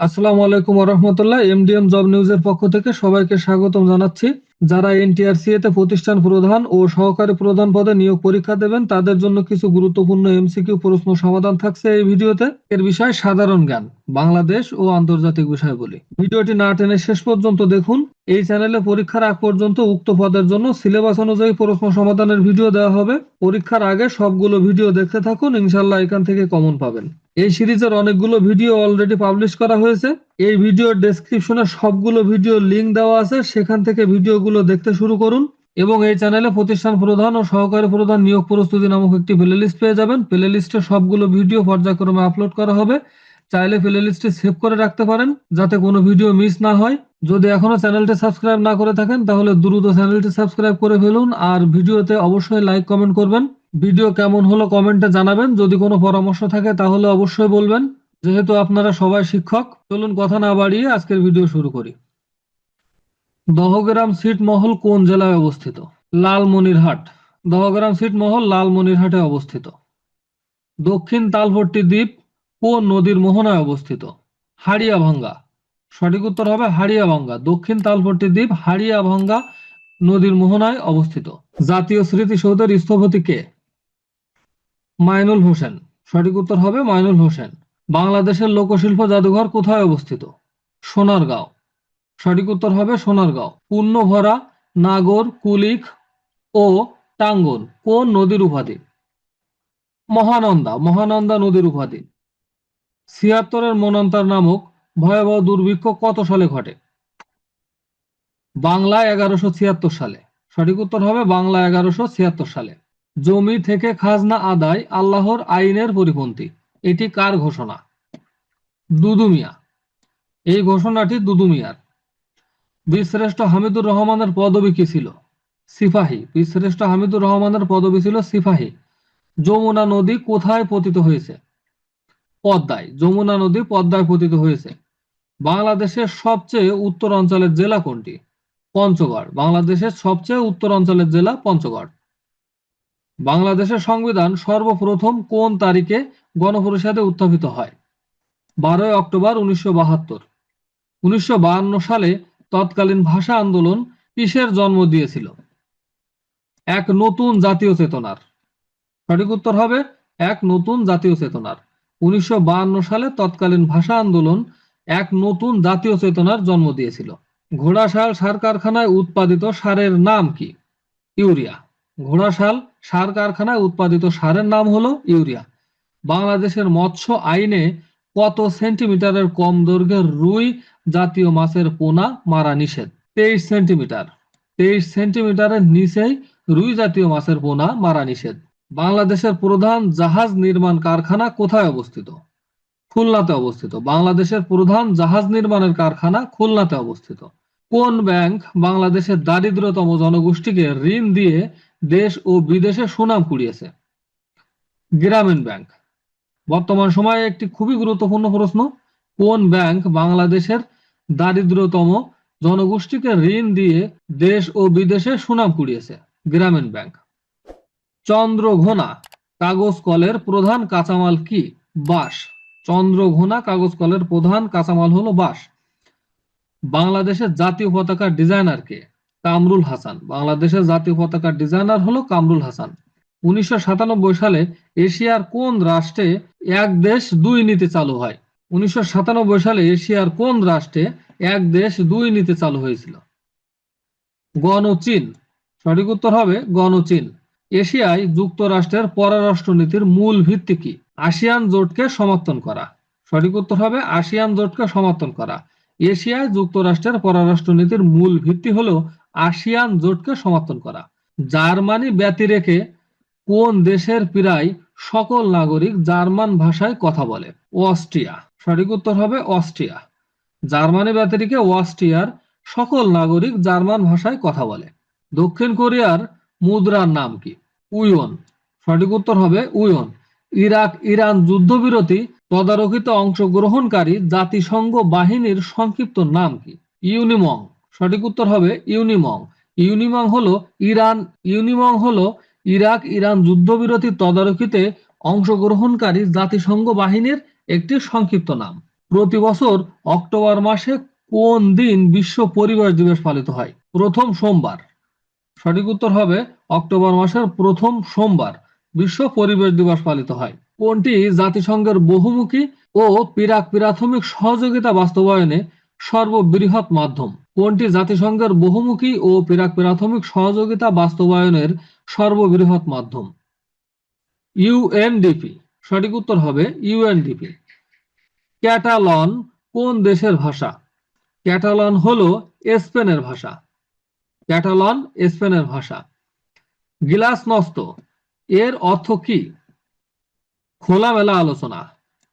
আসসালামু আলাইকুম ওয়া রাহমাতুল্লাহ। এমডিএম জব নিউজের পক্ষ থেকে সবাইকে স্বাগতম জানাচ্ছি। যারা এনটিআরসি তে প্রতিষ্ঠান প্রধান ও সহকারী প্রধান পদে নিয়োগ পরীক্ষা দেবেন তাদের জন্য কিছু গুরুত্বপূর্ণ এমসিকিউ প্রশ্ন সমাধান থাকছে এই ভিডিওতে। এর বিষয় সাধারণ জ্ঞান, বাংলাদেশ ও আন্তর্জাতিক বিষয়াবলী। ভিডিওটি না টেনে শেষ পর্যন্ত দেখুন। এই চ্যানেলে পরীক্ষার আগ পর্যন্ত উক্ত পদের জন্য সিলেবাস অনুযায়ী প্রশ্ন সমাধানের ভিডিও দেওয়া হবে। পরীক্ষার আগে সবগুলো ভিডিও দেখতে থাকুন, ইনশাআল্লাহ এখান থেকে কমন পাবেন। এই সিরিজের অনেকগুলো ভিডিও অলরেডি পাবলিশ করা হয়েছে। এই ভিডিওর ডেসক্রিপশনে সবগুলো ভিডিও লিংক দেওয়া আছে, সেখান থেকে ভিডিওগুলো দেখতে শুরু করুন। এবং এই চ্যানেলে প্রতিষ্ঠান প্রধান ও সহকারী প্রধান নিয়োগ প্রস্তুতি নামক একটি প্লেলিস্ট পেয়ে যাবেন। প্লেলিস্টে সবগুলো ভিডিও পর্যায়ক্রমে আপলোড করা হবে। চাইলে প্লেলিস্টে সেভ করে রাখতে পারেন যাতে কোনো ভিডিও মিস না হয়। যদি এখনো চ্যানেলটি সাবস্ক্রাইব না করে থাকেন তাহলে দ্রুত চ্যানেলটি সাবস্ক্রাইব করে ফেলুন, আর ভিডিওতে অবশ্যই লাইক কমেন্ট করবেন। ভিডিও কেমন হলো কমেন্টে জানাবেন। যদি কোনো পরামর্শ থাকে তাহলে অবশ্যই বলবেন। যেহেতু আপনারা সবাই শিক্ষক, চলুন কথা না বাড়িয়ে আজকের ভিডিও শুরু করি। দহগ্রাম ছিটমহল কোন জেলায় অবস্থিত? লালমনিরহাট। দহগ্রাম ছিটমহল লালমনিরহাটে অবস্থিত। দক্ষিণ তালপট্টি দ্বীপ কোন নদীর মোহনায় অবস্থিত? হাড়িয়াভাঙ্গা। সঠিক উত্তর হবে হাড়িয়াভাঙ্গা। দক্ষিণ তালপট্টি দ্বীপ হাড়িয়াভাঙ্গা নদীর মোহনায় অবস্থিত। জাতীয় স্মৃতিসৌধের স্থপতি কে? মাইনুল হোসেন। সঠিক উত্তর হবে মাইনুল হোসেন। বাংলাদেশের লোকশিল্প জাদুঘর কোথায় অবস্থিত? সোনারগাঁও। সঠিক উত্তর হবে সোনারগাঁও। পূর্ণভরা, নাগর, কুলিক ও টাঙ্গন কোন নদীর উপাধি? মহানন্দা। মহানন্দা নদীর উপাধি। ৭৬-এর মন্বন্তর নামক ভয়াবহ দুর্ভিক্ষ কত সালে ঘটে? বাংলায় ১১৭৬ সালে। সঠিক উত্তর হবে বাংলা ১১৭৬ সালে। জমি থেকে খাজনা আদায় আল্লাহর আইনের পরিপন্থী, এটি কার ঘোষণা? দুদু মিয়া। এই ঘোষণাটি দুদু মিয়ার। বীরশ্রেষ্ঠ হামিদুর রহমানের পদবী কি ছিল? সিপাহী। বীরশ্রেষ্ঠ হামিদুর রহমানের পদবী ছিল সিপাহী। যমুনা নদী কোথায় পতিত হয়েছে? পদ্মায়। যমুনা নদী পদ্মায় পতিত হয়েছে। বাংলাদেশের সবচেয়ে উত্তর অঞ্চলের জেলা কোনটি? পঞ্চগড়। বাংলাদেশের সবচেয়ে উত্তর অঞ্চলের জেলা পঞ্চগড়। বাংলাদেশের সংবিধান সর্বপ্রথম কোন তারিখে গণপরিষদে উত্থাপিত হয়? ১২ অক্টোবর ১৯৭২। ১৯৫২ সালে তৎকালীন ভাষা আন্দোলন কিসের জন্ম দিয়েছিল? এক নতুন জাতীয় চেতনার। সঠিক উত্তর হবে এক নতুন জাতীয় চেতনার। ১৯৫২ সালে তৎকালীন ভাষা আন্দোলন এক নতুন জাতীয় চেতনার জন্ম দিয়েছিল। ঘোড়াশাল সার কারখানায় উৎপাদিত সারের নাম কি? ইউরিয়া। ঘোড়াশাল সার কারখানায় উৎপাদিত সারের নাম হলো ইউরিয়া। বাংলাদেশের মৎস্য আইনে কত সেন্টিমিটারের কম দৈর্ঘ্যের রুই জাতীয় মাছের পোনা মারা নিষেধ? ২৩ সেন্টিমিটার। ২৩ সেন্টিমিটারের নিচেই রুই জাতীয় মাছের পোনা মারা নিষেধ। বাংলাদেশের প্রধান জাহাজ নির্মাণ কারখানা কোথায় অবস্থিত? খুলনাতে অবস্থিত। বাংলাদেশের প্রধান জাহাজ নির্মাণের কারখানা খুলনাতে অবস্থিত। কোন ব্যাংক বাংলাদেশের দারিদ্রতম জনগোষ্ঠীকে ঋণ দিয়ে দেশ ও বিদেশে সুনাম কুড়িয়েছে? গ্রামীণ ব্যাংক। বর্তমান সময়ে একটি খুবই গুরুত্বপূর্ণ প্রশ্ন। কোন ব্যাংক বাংলাদেশের দারিদ্রতম জনগোষ্ঠীকে ঋণ দিয়ে দেশ ও বিদেশে সুনাম কুড়িয়েছে? গ্রামীণ ব্যাংক। চন্দ্রঘোনা কাগজ কলের প্রধান কাঁচামাল কি? বাঁশ। চন্দ্রঘোনা কাগজ কলের প্রধান কাঁচামাল হলো বাঁশ। বাংলাদেশের জাতীয় পতাকার ডিজাইনার কে? কামরুল হাসান। বাংলাদেশের জাতীয় পতাকার ডিজাইনার হলো কামরুল হাসান। ১৯৯৭ সালে এশিয়ার কোন রাষ্ট্রে এক দেশ দুই নীতি চালু হয়? ১৯৯৭ সালে এশিয়ার কোন রাষ্ট্রে এক দেশ দুই নীতি চালু হয়েছিল? গণচীন। সঠিক উত্তর হবে গণচীন। এশিয়ায় যুক্তরাষ্ট্রের পররাষ্ট্রনীতির মূল ভিত্তি কি? আসিয়ান জোটকে সমর্থন করা। সঠিক উত্তর হবে আসিয়ান জোটকে সমর্থন করা। এশিয়ায় যুক্তরাষ্ট্রের পররাষ্ট্রনীতির মূল ভিত্তি হলো আসিয়ান জোটকে সমর্থন করা। জার্মানি ব্যতি রেখে কোন দেশের প্রায় সকল নাগরিক জার্মান ভাষায় কথা বলে? অস্ট্রিয়া। সঠিক উত্তর হবে অস্ট্রিয়া। জার্মানি ব্যতিরেকে অস্ট্রিয়ার সকল নাগরিক জার্মান ভাষায় কথা বলে। দক্ষিণ কোরিয়ার মুদ্রার নাম কি? উইওন। সঠিক উত্তর হবে উইওন। ইরাক ইরান যুদ্ধবিরতি তদারকিতে অংশগ্রহণকারী জাতিসংঘ বাহিনীর সংক্ষিপ্ত নাম কি? ইউনিমং। সঠিক উত্তর হবে ইউনিমং। ইউনিমং হলো ইরাক ইরান যুদ্ধবিরতি তদারকিতে অংশগ্রহণকারী জাতিসংঘ বাহিনীর একটি সংক্ষিপ্ত নাম। প্রতি বছর অক্টোবর মাসে কোন দিন বিশ্ব পরিবেশ দিবস পালিত হয়? প্রথম সোমবার। সঠিক উত্তর হবে অক্টোবর মাসের প্রথম সোমবার বিশ্ব পরিবেশ দিবস পালিত হয়। কোনটি জাতিসংঘের বহুমুখী ও প্রাথমিক সহযোগিতা বাস্তবায়নে সর্ববৃহৎ মাধ্যম? কোনটি জাতিসংঘের বহুমুখী ও প্রাথমিক সহযোগিতা বাস্তবায়নের সর্ববৃহৎ মাধ্যম? ইউএনডিপি। সঠিক উত্তর হবে ইউএনডিপি। ক্যাটালন কোন দেশের ভাষা? ক্যাটালন হলো স্পেনের ভাষা। ক্যাটালন স্পেনের ভাষা। গ্লাসনস্ত এর অর্থ কি? খোলামেলা আলোচনা।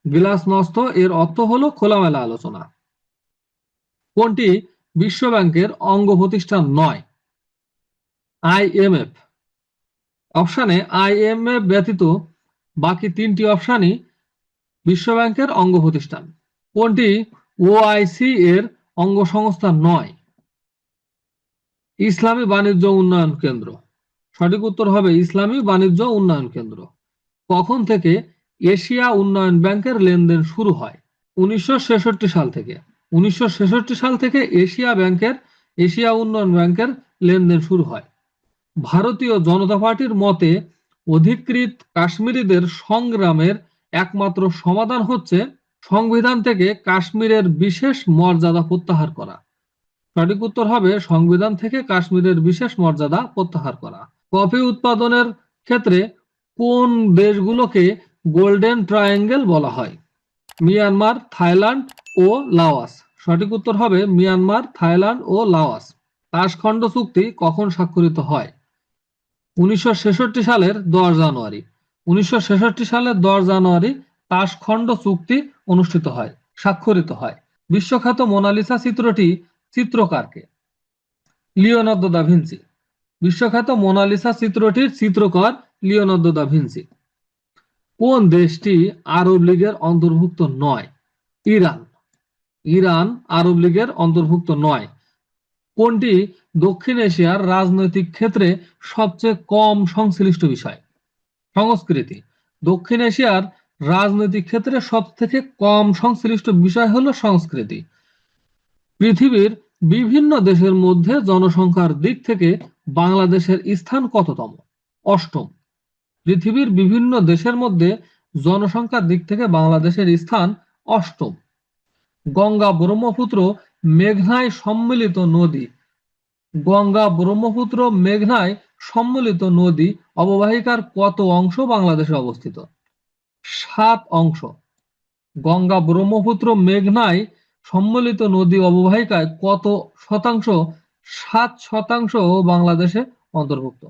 গ্লাসনস্ত এর অর্থ হলো খোলামেলা আলোচনা। কোনটি বিশ্ব ব্যাংকের অঙ্গ প্রতিষ্ঠান নয়? আইএমএফ। অপশানে আইএমএফ ব্যতীত বাকি তিনটি অপশানই বিশ্ব ব্যাংকের অঙ্গ প্রতিষ্ঠান। কোনটি ওআইসি এর অঙ্গ সংস্থা নয়? ইসলামী বাণিজ্য উন্নয়ন কেন্দ্র। সঠিক উত্তর হবে ইসলামী বাণিজ্য উন্নয়ন কেন্দ্র। কখন থেকে এশিয়া উন্নয়ন ব্যাংকের লেনদেন শুরু হয়? 1966 সাল থেকে। 1966 সাল থেকে এশিয়া উন্নয়ন ব্যাংকের লেনদেন শুরু হয়। ভারতীয় জনতা পার্টির মতে অধিকৃত কাশ্মীরিদের সংগ্রামের একমাত্র সমাধান হচ্ছে সংবিধান থেকে কাশ্মীরের বিশেষ মর্যাদা প্রত্যাহার করা। সঠিক উত্তর হবে সংবিধান থেকে কাশ্মীরের বিশেষ মর্যাদা প্রত্যাহার করা। কফি উৎপাদনের ক্ষেত্রে কোন দেশগুলোকে গোল্ডেন ট্রায়াঙ্গেল বলা হয়? মিয়ানমার, থাইল্যান্ড ও লাওস। সঠিক উত্তর হবে মিয়ানমার, থাইল্যান্ড ও লাওস। তাশখন্ড চুক্তি কখন স্বাক্ষরিত হয়? 1966 সালের 10 জানুয়ারি। 1966 সালের 10 জানুয়ারি তাশখন্ড চুক্তি অনুষ্ঠিত হয়, স্বাক্ষরিত হয়। বিশ্বখ্যাত মোনালিসা চিত্রটি চিত্রকারকে? Leonardo da Vinci. বিশ্বখ্যাত মোনালিসা চিত্রটির চিত্রকর লিওনার্দো দা ভিঞ্চি। কোন দেশটি আরব লীগের অন্তর্ভুক্ত নয়? ইরান। ইরান আরব লীগের অন্তর্ভুক্ত নয়। কোনটি দক্ষিণ এশিয়ার রাজনৈতিক ক্ষেত্রে সবচেয়ে কম সংশ্লিষ্ট বিষয়? সংস্কৃতি। দক্ষিণ এশিয়ার রাজনৈতিক ক্ষেত্রে সবথেকে কম সংশ্লিষ্ট বিষয় হলো সংস্কৃতি। পৃথিবীর বিভিন্ন দেশের মধ্যে জনসংখ্যার দিক থেকে বাংলাদেশের স্থান কততম? অষ্টম। পৃথিবীর বিভিন্ন দেশের মধ্যে জনসংখ্যার দিক থেকে বাংলাদেশের স্থান অষ্টম। গঙ্গা ব্রহ্মপুত্র মেঘনায় সম্মিলিত নদী। গঙ্গা ব্রহ্মপুত্র মেঘনায় সম্মিলিত নদী অববাহিকার কত অংশ বাংলাদেশে অবস্থিত? 7 অংশ। গঙ্গা ব্রহ্মপুত্র মেঘনায় সম্মিলিত নদী অববাহিকায় কত শতাংশ? 7% বাংলাদেশে অন্তর্ভুক্ত।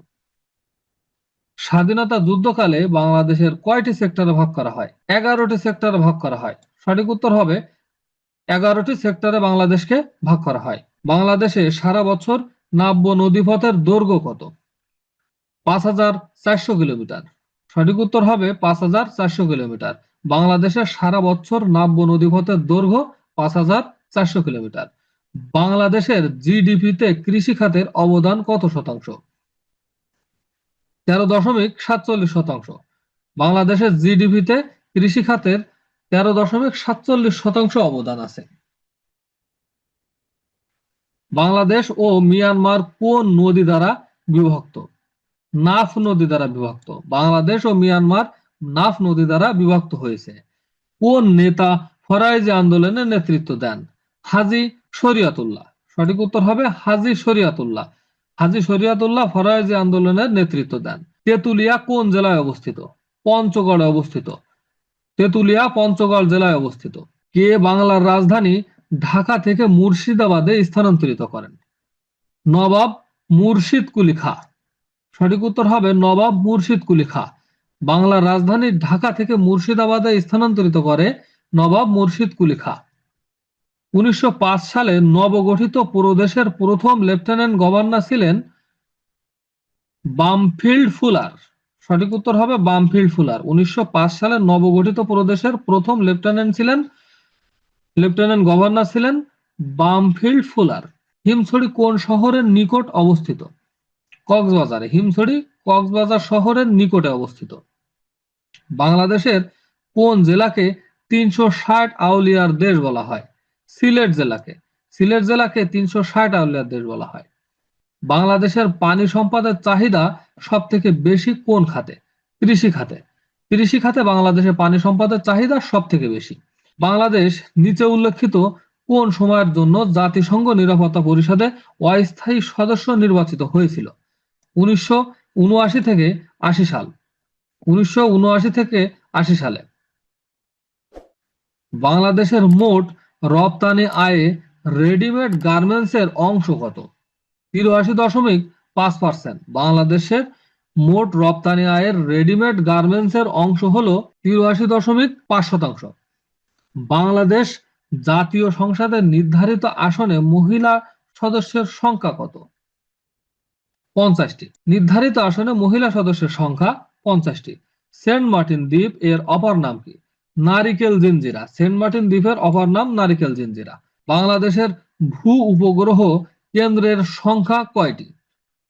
স্বাধীনতা যুদ্ধকালে বাংলাদেশের কয়টি সেক্টরে ভাগ করা হয়? 11টি সেক্টরে ভাগ করা হয়। সঠিক উত্তর হবে 11টি সেক্টরে বাংলাদেশকে ভাগ করা হয়। বাংলাদেশে সারা বছর নাব্য নদীপথের দৈর্ঘ্য কত? 5400 কিলোমিটার। সঠিক উত্তর হবে 5400 কিলোমিটার। বাংলাদেশের সারা বছর নাব্য নদীপথের দৈর্ঘ্য 5400 কিলোমিটার। বাংলাদেশের জিডিপিতে কৃষি খাতের অবদান কত শতাংশ? 13.47%। বাংলাদেশের জিডিপিতে কৃষি খাতের 13.47% অবদান আছে। বাংলাদেশ ও মিয়ানমার কোন নদী দ্বারা বিভক্ত? নাফ নদী দ্বারা বিভক্ত। বাংলাদেশ ও মিয়ানমার নাফ নদী দ্বারা বিভক্ত হয়েছে। কোন নেতা ফরাইজি আন্দোলনের নেতৃত্ব দেন? হাজী শরিয়তুল্লাহ। সঠিক উত্তর হবে হাজী শরিয়তুল্লাহ। হাজী শরিয়তুল্লাহ ফরাইজি আন্দোলনের নেতৃত্ব দেন। তেঁতুলিয়া কোন জেলায় অবস্থিত? পঞ্চগড়ে অবস্থিত। তেঁতুলিয়া পঞ্চগড় জেলায় অবস্থিত। কে বাংলার রাজধানী ঢাকা থেকে মুর্শিদাবাদে স্থানান্তরিত করেন? নবাব মুর্শিদ কুলি খাঁ। সঠিক উত্তর হবে নবাব মুর্শিদ কুলি খাঁ। বাংলার রাজধানী ঢাকা থেকে মুর্শিদাবাদে স্থানান্তরিত করে নবাব মুর্শিদ কুলি খাঁ। 1905 সালে নবগঠিত প্রদেশের প্রথম লেফটেন্যান্ট গভর্নর ছিলেন বামফিল্ড ফুলার। সঠিক উত্তর হবে বামফিল্ড ফুলার। 1905 সালে নবগঠিত প্রদেশের প্রথম লেফটেন্যান্ট গভর্নর ছিলেন বামফিল্ড ফুলার। হিমছড়ি কোন শহরের নিকট অবস্থিত? কক্সবাজারে। হিমছড়ি কক্সবাজার শহরের নিকটে অবস্থিত। বাংলাদেশের কোন জেলাকে 360 আউলিয়ার দেশ বলা হয়? সিলেট জেলাকে 360 আউলিয়ার দেশ বলা হয়। বাংলাদেশের পানি সম্পদের চাহিদা সব থেকে বেশি কোন খাতে? কৃষি খাতে। কৃষি খাতে বাংলাদেশে পানি সম্পদের চাহিদা সব থেকে বেশি। বাংলাদেশ নিচে উল্লেখিত কোন সময়ের জন্য জাতিসংঘ নিরাপত্তা পরিষদে অস্থায়ী সদস্য নির্বাচিত হয়েছিল? 1979 থেকে 80 সাল। 1979 থেকে 80 সালে। বাংলাদেশের মোট রপ্তানি আয়ে রেডিমেড গার্মেন্টসের অংশ কত? 83.5%। বাংলাদেশের মোট রপ্তানি আয়ের রেডিমেড গার্মেন্টসের অংশ হল 83.5%। বাংলাদেশ জাতীয় সংসদের নির্ধারিত আসনে মহিলা সদস্যের সংখ্যা কত? 50টি। নির্ধারিত আসনে মহিলা সদস্যের সংখ্যা 50টি। সেন্ট মার্টিন দ্বীপ এর অপর নাম কি? নারিকেল জিঞ্জিরা। সেন্ট মার্টিন দ্বীপের অপর নাম নারিকেল জিঞ্জিরা। বাংলাদেশের ভূ উপগ্রহ কেন্দ্রের সংখ্যা কয়টি?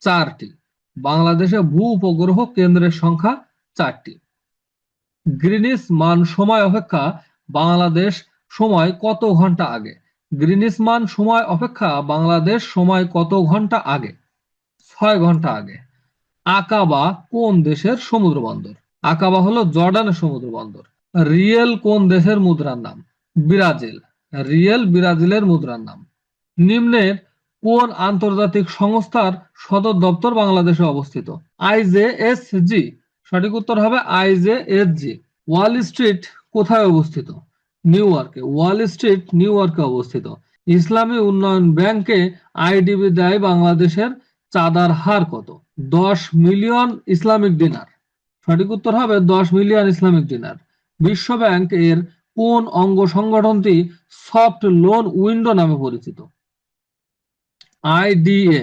4টি। বাংলাদেশে ভূ উপগ্রহ কেন্দ্রের সংখ্যা 4টি। গ্রিনিচ মান সময় অপেক্ষা বাংলাদেশ সময় কত ঘন্টা আগে? গ্রিনিচ মান সময় অপেক্ষা বাংলাদেশ সময় কত ঘন্টা আগে? 6 ঘন্টা আগে। আকাবা কোন দেশের সমুদ্র বন্দর? আকাবা হলো জর্ডানের সমুদ্র বন্দর। রিয়েল কোন দেশের মুদ্রার নাম? ব্রাজিল। রিয়েল ব্রাজিলের মুদ্রার নাম। নিম্নের কোন আন্তর্জাতিক সংস্থার সদর দপ্তর বাংলাদেশে অবস্থিত? আইজেএসজি। সঠিক উত্তর হবে আইজেএসজি। ওয়াল স্ট্রিট কোথায় অবস্থিত? নিউ ইয়র্কে। ওয়াল স্ট্রিট নিউ ইয়র্কে অবস্থিত। ইসলামী উন্নয়ন ব্যাংকে আইডিবি দেয় বাংলাদেশের চাঁদার হার কত? 10 মিলিয়ন ইসলামিক দিনার। সঠিক উত্তর হবে 10 মিলিয়ন ইসলামিক দিনার। বিশ্ব ব্যাংক এর কোন অঙ্গ সংগঠনটি সফট লোন উইন্ডো নামে পরিচিত? আইডিএ।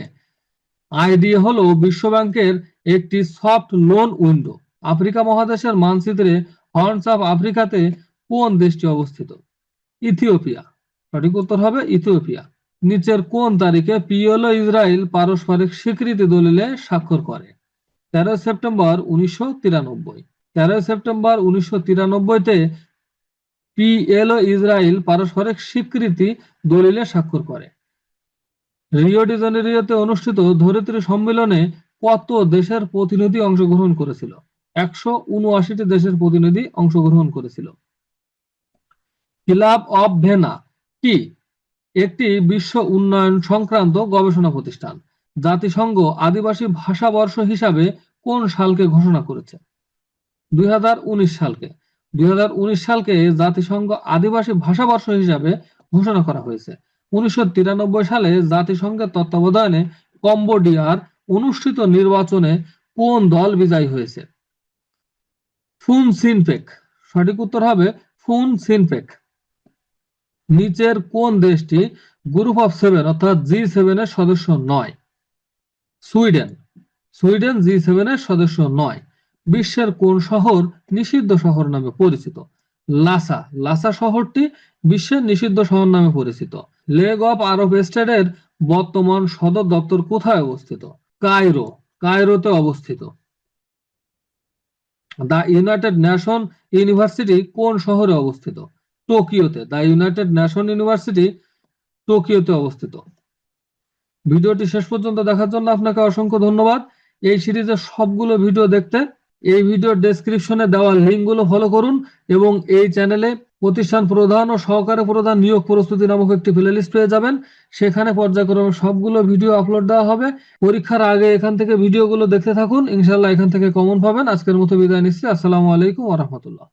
আইডিএ হলো বিশ্ব ব্যাংকের একটি সফট লোন উইন্ডো। আফ্রিকা মহাদেশের মানচিত্রে হর্নস অফ আফ্রিকাতে কোন দেশটি অবস্থিত? ইথিওপিয়া। সঠিক উত্তর হবে ইথিওপিয়া। নিচের কোন তারিখে পিএলও ইসরায়েল পারস্পরিক স্বীকৃতি দলিলে স্বাক্ষর করে? 13 সেপ্টেম্বর 1993। 13 সেপ্টেম্বর 1993-তে পিএলও ইসরায়েল পারস্পরিক স্বীকৃতি দলিলে স্বাক্ষর করে। রিও ডি জেনেরিওতে অনুষ্ঠিত ধরিত্রী সম্মেলনে কত দেশের প্রতিনিধি অংশগ্রহণ করেছিল? 179টি দেশের প্রতিনিধি অংশগ্রহণ করেছিল। ক্লাব অফ ভেনা কি? একটি বিশ্ব উন্নয়ন সংক্রান্ত গবেষণা প্রতিষ্ঠান। জাতিসংঘ আদিবাসী ভাষা বর্ষ হিসাবে কোন সালকে ঘোষণা করেছে? 2019 সালকে। 2019 সালকে জাতিসংঘ আদিবাসী ভাষা বর্ষ হিসাবে ঘোষণা করা হয়েছে। 1993 সালে জাতিসংঘের তত্ত্বাবধানে কম্বোডিয়ার অনুষ্ঠিত নির্বাচনে কোন দল বিজয়ী হয়েছে? ফুন সিনপেক। সঠিক উত্তর হবে ফুন সিনপেক। নিচের কোন দেশটি গ্রুপ অফ 7 অর্থাৎ G7 এর সদস্য নয়? সুইডেন। সুইডেন G7 এর সদস্য নয়। বিশ্বের কোন শহর নিষিদ্ধ শহর নামে পরিচিত? লাসা। লাসা শহরটি বিশ্বের নিষিদ্ধ শহর নামে পরিচিত। লেগ অফ আরব স্টেটের বর্তমান সদর দপ্তর কোথায় অবস্থিত? কায়রো। কায়রোতে অবস্থিত। দ্য ইউনাইটেড নেশন ইউনিভার্সিটি কোন শহরে অবস্থিত? টোকিওতে। দ্য ইউনাইটেড নেশন ইউনিভার্সিটি টোকিওতে অবস্থিত। ভিডিওটি শেষ পর্যন্ত দেখার জন্য আপনাকে অসংখ্য ধন্যবাদ। এই সিরিজের সবগুলো ভিডিও দেখতে এই ভিডিওর ডেসক্রিপশনে দেওয়া লিঙ্কগুলো ফলো করুন এবং এই চ্যানেলে প্রতিষ্ঠান প্রধান ও সহকারী প্রধান নিয়োগ প্রস্তুতি নামক একটি প্লেলিস্ট পেয়ে যাবেন। সেখানে পর্যায়ক্রমে সবগুলো ভিডিও আপলোড দেওয়া হবে। পরীক্ষার আগে এখান থেকে ভিডিওগুলো দেখতে থাকুন, ইনশাআল্লাহ এখান থেকে কমন পাবেন। আজকের মতো বিদায় নিচ্ছি। আসসালামু আলাইকুম ওয়া রাহমাতুল্লাহ।